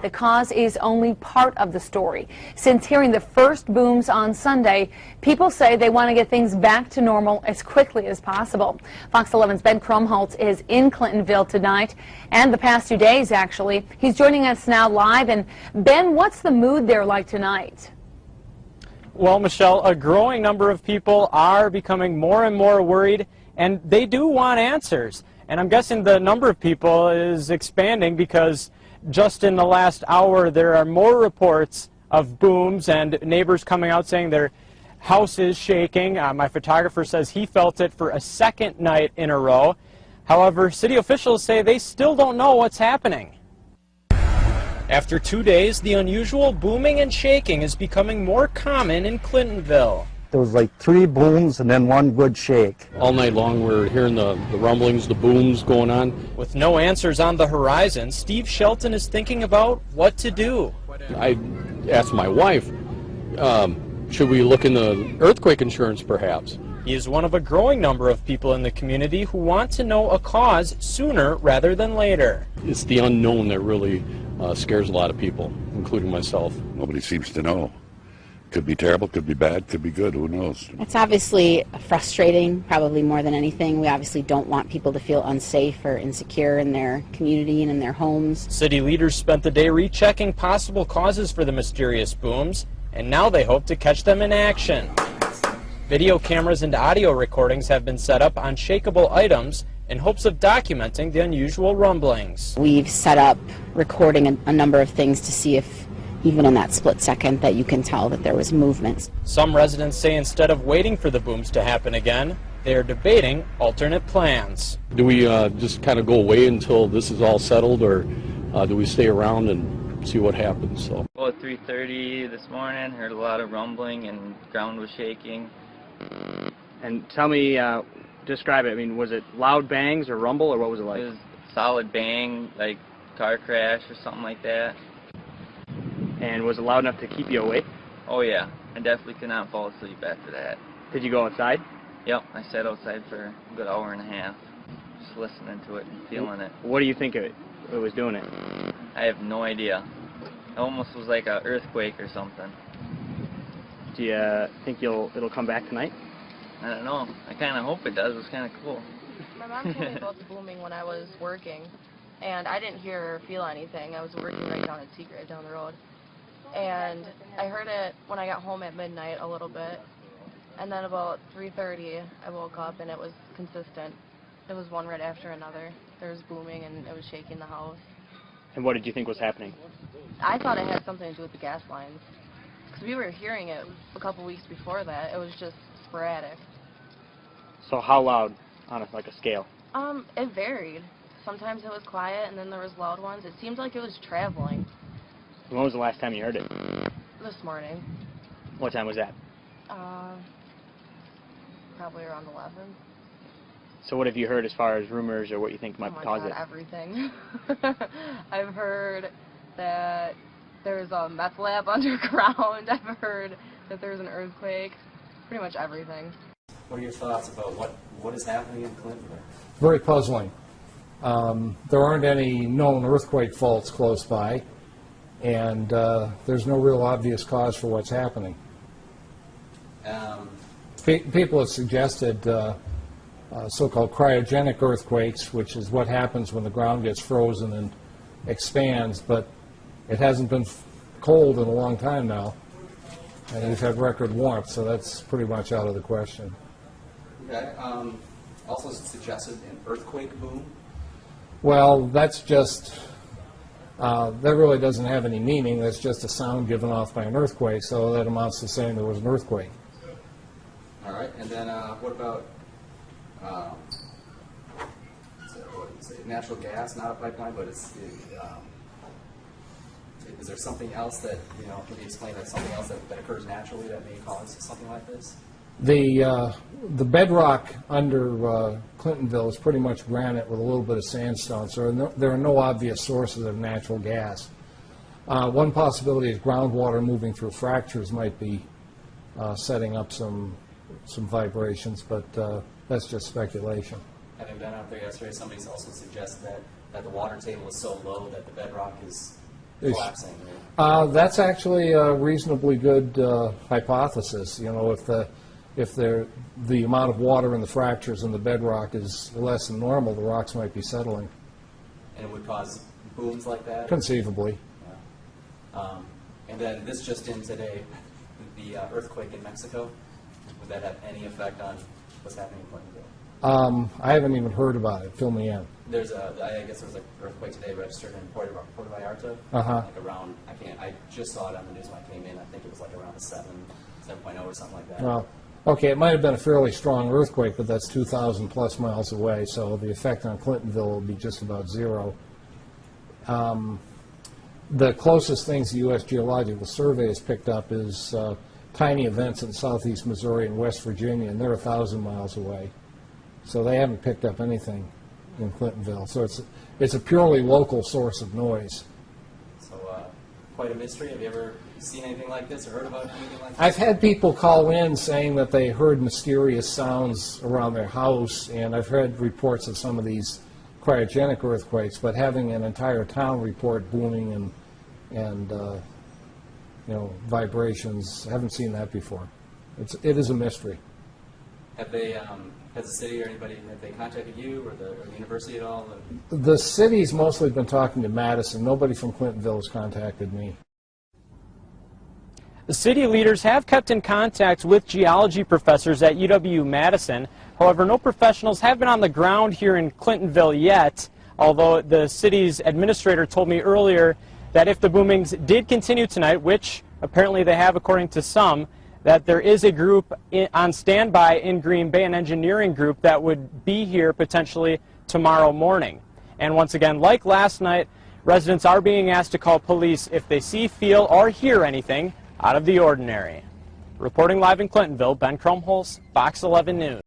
the cause is only part of the story. Since hearing the first booms on Sunday, people say they want to get things back to normal as quickly as possible. Fox 11's Ben Krumholtz is in Clintonville tonight, and the past 2 days, actually. He's joining us now live. And Ben, what's the mood there like tonight? Well, Michelle, a growing number of people are becoming more and more worried, and they do want answers. And I'm guessing the number of people is expanding because just in the last hour there are more reports of booms and neighbors coming out saying their house is shaking. My photographer says he felt it for a second night in a row. However, city officials say they still don't know what's happening. After 2 days, the unusual booming and shaking is becoming more common in Clintonville. There was like 3 booms and then 1 good shake. All night long we're hearing the rumblings, the booms going on. With no answers on the horizon, Steve Shelton is thinking about what to do. I asked my wife, should we look into earthquake insurance perhaps? He is one of a growing number of people in the community who want to know a cause sooner rather than later. It's the unknown that really scares a lot of people, including myself. Nobody seems to know. Could be terrible, could be bad, could be good, who knows? It's obviously frustrating, probably more than anything. We obviously don't want people to feel unsafe or insecure in their community and in their homes. City leaders spent the day rechecking possible causes for the mysterious booms, and now they hope to catch them in action. Video cameras and audio recordings have been set up on shakeable items in hopes of documenting the unusual rumblings. We've set up recording a number of things to see if even in that split second that you can tell that there was movement. Some residents say instead of waiting for the booms to happen again, they are debating alternate plans. Do we just kind of go away until this is all settled, or do we stay around and see what happens? So. Well, at 3:30 this morning, heard a lot of rumbling and ground was shaking. And tell me, describe it. I mean, was it loud bangs or rumble, or what was it like? It was solid bang, like car crash or something like that. And was it loud enough to keep you awake? Oh yeah, I definitely could not fall asleep after that. Did you go outside? Yep, I sat outside for a good hour and a half, just listening to it and feeling it. What do you think it was doing it? I have no idea. It almost was like an earthquake or something. Do you think it'll come back tonight? I don't know. I kind of hope it does. It was kind of cool. My mom told me about the booming when I was working, and I didn't hear or feel anything. I was working right down at Secret, down the road. And I heard it when I got home at midnight a little bit, and then about 3:30 I woke up and it was consistent. It was one right after another. There was booming and it was shaking the house. And what did you think was happening? I thought it had something to do with the gas lines, because we were hearing it a couple weeks before that. It was just sporadic. So how loud on like a scale? It varied. Sometimes it was quiet and then there was loud ones. It seemed like it was traveling. When was the last time you heard it? This morning. What time was that? Probably around 11. So what have you heard as far as rumors or what you think might cause it? Everything. I've heard that there's a meth lab underground. I've heard that there's an earthquake. Pretty much everything. What are your thoughts about what is happening in Clintonville? Very puzzling. There aren't any known earthquake faults close by, and there's no real obvious cause for what's happening. People have suggested so-called cryogenic earthquakes, which is what happens when the ground gets frozen and expands, but it hasn't been cold in a long time now, and we've had record warmth, so that's pretty much out of the question. Okay. Also suggested an earthquake boom. Well, that's just, that really doesn't have any meaning. That's just a sound given off by an earthquake, so that amounts to saying there was an earthquake. All right, and then what about natural gas? Not a pipeline, but is there something else that, can you explain that something else that occurs naturally that may cause something like this? The bedrock under Clintonville is pretty much granite with a little bit of sandstone, so there are no obvious sources of natural gas. One possibility is groundwater moving through fractures might be setting up some vibrations, but that's just speculation. Having been out there yesterday, somebody also suggested that the water table is so low that the bedrock is collapsing? That's actually a reasonably good hypothesis. You know, if the amount of water in the fractures in the bedrock is less than normal, the rocks might be settling. And it would cause booms like that? Conceivably. Yeah. And then this just in today, the earthquake in Mexico, would that have any effect on what's happening in Clintonville? I haven't even heard about it. Fill me in. I guess there was an earthquake today registered in Puerto Vallarta. Like around, I just saw it on the news when I came in. I think it was like around a 7.0 or something like that. Well, okay, it might have been a fairly strong earthquake, but that's 2,000 plus miles away, so the effect on Clintonville will be just about zero. The closest things the U.S. Geological Survey has picked up is tiny events in southeast Missouri and West Virginia, and they're 1,000 miles away. So they haven't picked up anything in Clintonville. So it's a purely local source of noise. So quite a mystery. Have you ever seen anything like this or heard about anything like this? I've had people call in saying that they heard mysterious sounds around their house, and I've heard reports of some of these cryogenic earthquakes, but having an entire town report booming and you know, vibrations, I haven't seen that before. It is a mystery. Have they, has the city or anybody, have they contacted you or the university at all? The city's mostly been talking to Madison. Nobody from Clintonville has contacted me. The city leaders have kept in contact with geology professors at UW-Madison. However, no professionals have been on the ground here in Clintonville yet, although the city's administrator told me earlier that if the boomings did continue tonight, which apparently they have according to some, that there is a group on standby in Green Bay, an engineering group that would be here potentially tomorrow morning. And once again, like last night, residents are being asked to call police if they see, feel, or hear anything out of the ordinary. Reporting live in Clintonville, Ben Krumholz, Fox 11 News.